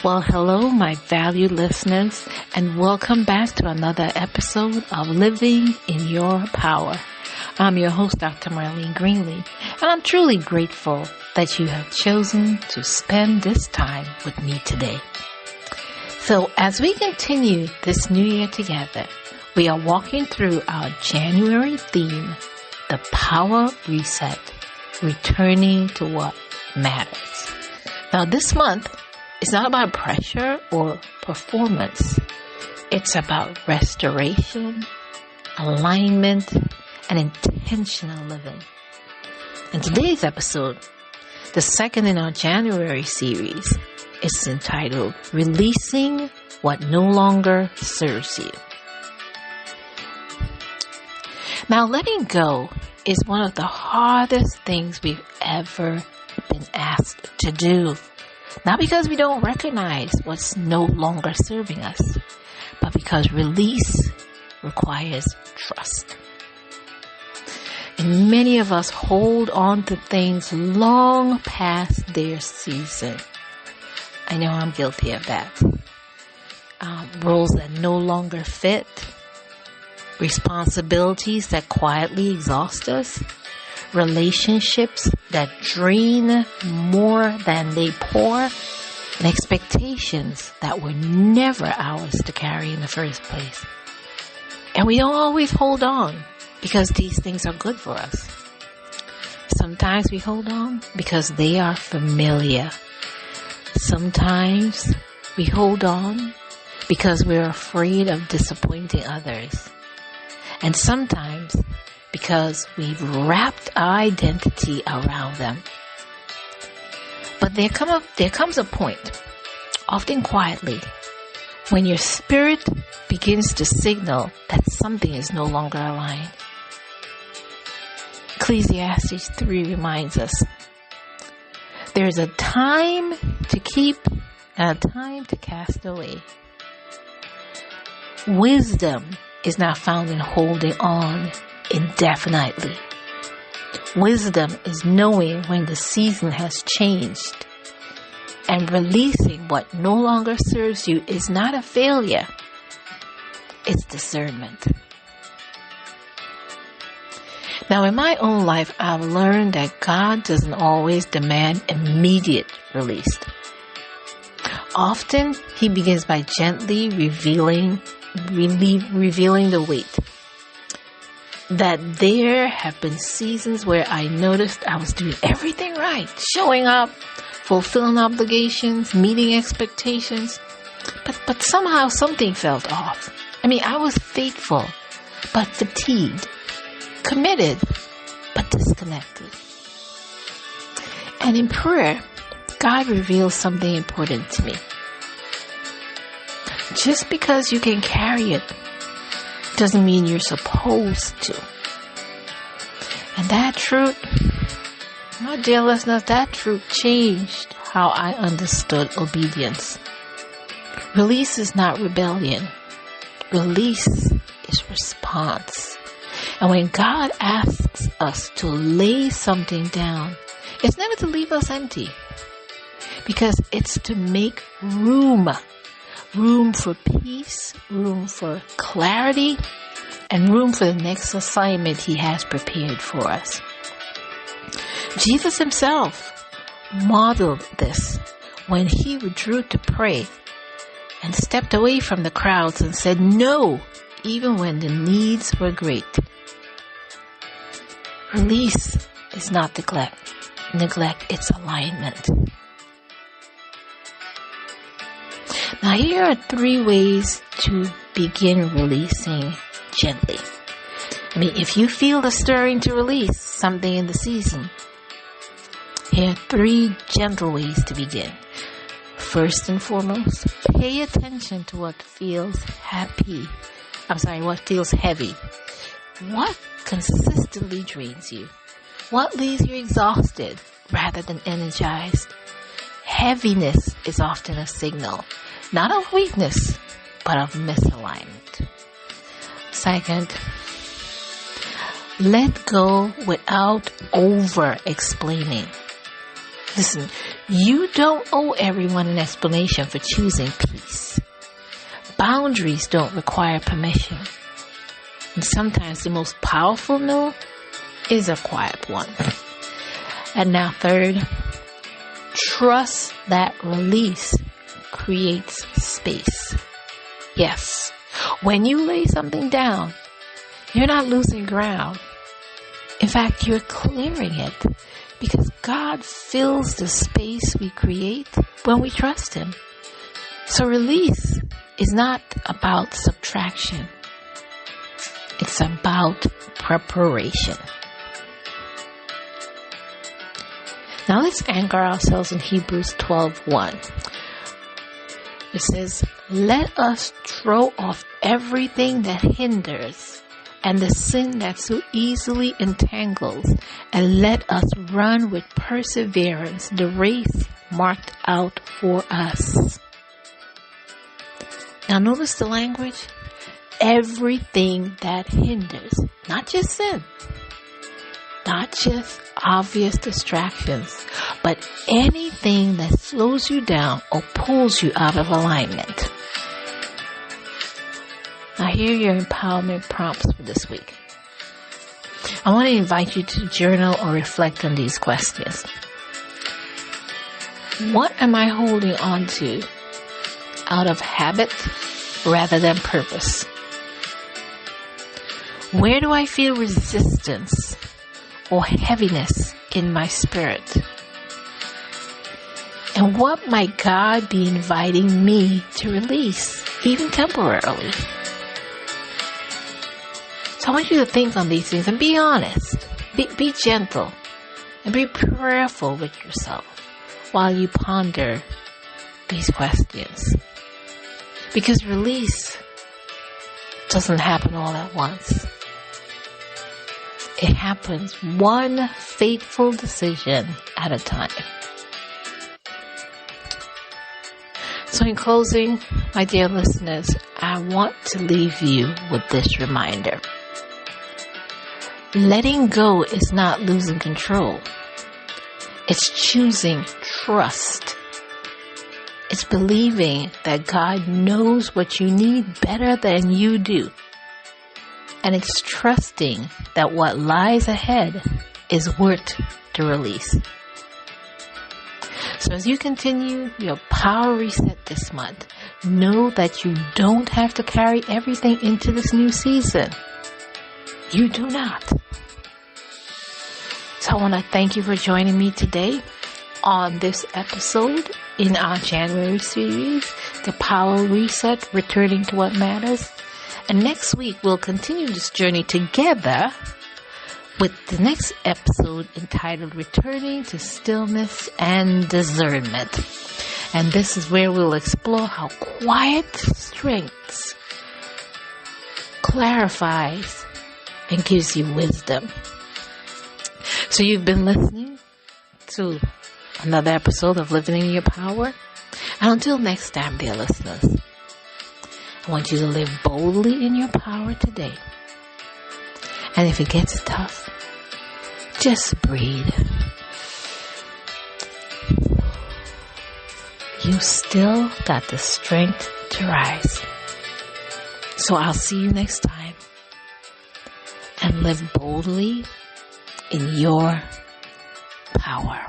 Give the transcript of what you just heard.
Well, hello, my valued listeners, and welcome back to another episode of Living in Your Power. I'm your host, Dr. Marlene Greenlee, and I'm truly grateful that you have chosen to spend this time with me today. So, as we continue this new year together, we are walking through our January theme, the Power Reset, returning to what matters. Now, this month, it's not about pressure or performance. It's about restoration, alignment, and intentional living. In today's episode, the second in our January series, is entitled Releasing What No Longer Serves You. Now, letting go is one of the hardest things we've ever been asked to do. Not because we don't recognize what's no longer serving us, but because release requires trust. And many of us hold on to things long past their season. I know I'm guilty of that. Roles that no longer fit, responsibilities that quietly exhaust us, relationships that drain more than they pour, and expectations that were never ours to carry in the first place. And we don't always hold on because these things are good for us. Sometimes we hold on because they are familiar. Sometimes we hold on because we're afraid of disappointing others. And sometimes because we've wrapped our identity around them. But there comes a point, often quietly, when your spirit begins to signal that something is no longer aligned. Ecclesiastes 3 reminds us, there is a time to keep and a time to cast away. Wisdom is not found in holding on indefinitely. Wisdom is knowing when the season has changed, and releasing what no longer serves you is not a failure. It's discernment. Now, in my own life, I've learned that God doesn't always demand immediate release. Often, He begins by gently revealing the weight. That there have been seasons where I noticed I was doing everything right, showing up, fulfilling obligations, meeting expectations, but somehow something felt off. I was faithful, but fatigued, committed, but disconnected. And in prayer, God reveals something important to me. Just because you can carry it doesn't mean you're supposed to. And that truth, my dear listeners, that truth changed how I understood obedience. Release is not rebellion. Release is response. And when God asks us to lay something down, it's never to leave us empty. Because it's to make room for peace, room for clarity, and room for the next assignment He has prepared for us. Jesus Himself modeled this when He withdrew to pray and stepped away from the crowds and said no, even when the needs were great. Release is not neglect. Neglect, it's alignment. Now, here are 3 ways to begin releasing gently. If you feel the stirring to release something in the season, here are 3 gentle ways to begin. First and foremost, pay attention to what feels heavy. What consistently drains you? What leaves you exhausted rather than energized? Heaviness is often a signal, not of weakness, but of misalignment. Second, let go without over-explaining. Listen, You don't owe everyone an explanation for choosing peace. Boundaries don't require permission. And sometimes the most powerful no is a quiet one. And now third, trust that release creates space. Yes, when you lay something down, you're not losing ground. In fact, you're clearing it because God fills the space we create when we trust Him. So release is not about subtraction. It's about preparation. Now let's anchor ourselves in Hebrews 12:1. It says, let us throw off everything that hinders and the sin that so easily entangles, and let us run with perseverance the race marked out for us. Now notice the language. Everything that hinders, not just sin, not just obvious distractions, but anything that slows you down or pulls you out of alignment. Now here are your empowerment prompts for this week. I want to invite you to journal or reflect on these questions. What am I holding on to out of habit rather than purpose? Where do I feel resistance or heaviness in my spirit? And what might God be inviting me to release, even temporarily? So I want you to think on these things and be honest. Be gentle and be prayerful with yourself while you ponder these questions. Because release doesn't happen all at once. It happens one faithful decision at a time. So in closing, my dear listeners, I want to leave you with this reminder. Letting go is not losing control. It's choosing trust. It's believing that God knows what you need better than you do. And it's trusting that what lies ahead is worth the release. So as you continue your power reset this month, know that you don't have to carry everything into this new season. You do not. So I want to thank you for joining me today on this episode in our January series, The Power Reset, Returning to What Matters. And next week, we'll continue this journey together with the next episode entitled Returning to Stillness and Discernment. And this is where we'll explore how quiet strengths clarifies and gives you wisdom. So you've been listening to another episode of Living in Your Power. And until next time, dear listeners, I want you to live boldly in your power today. And if it gets tough, just breathe. You still got the strength to rise. So I'll see you next time. And live boldly in your power.